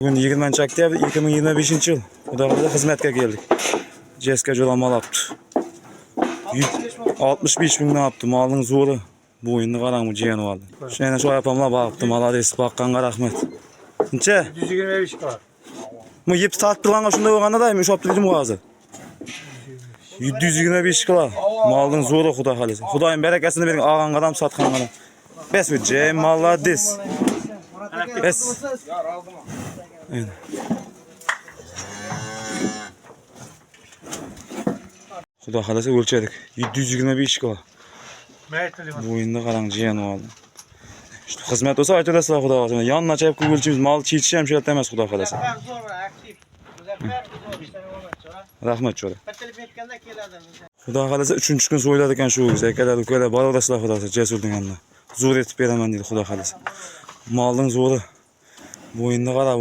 Bugün 20 oktyabr 2025 yıl. Xudoga xizmatga keldik. Jeska jo'lama olapti. 65 mingdan olapti. Malning zo'ri. Bu o'yinni qarang, jiyan oldi. Shuna shu yapamlar boqibdi. Malades, boqqanga rahmat. Necha? 125 var. Bu yep tatib turganga shunday bo'lganda da, men ushab turdim hozir. 725 kilo. Malning zo'ri xudo xolasa. Xudoyim barakasini bering, olgan qadam sotgan qadam. Bes bu jey malades. Bes. Xudo xolasa o'lchadik. 725 kilo. Bu o'yinda qarang, jiyan oldi. İşte xizmat olsa aytadasizlar xudo xolasa. Yonına chayib qo'yib o'lchaymiz, mal chechish ham shu yerda emas xudo xolasa. Rahmat cho'ra. Xudo xolasa 3-kun so'yladi ekan shu o'zi. Akalar, ukalar, boradasizlar xudo xolasa Jasurning yanına. Zo'r etib beraman dedi xudo xolasa. Malning zo'ri. Bu o'yinda qarab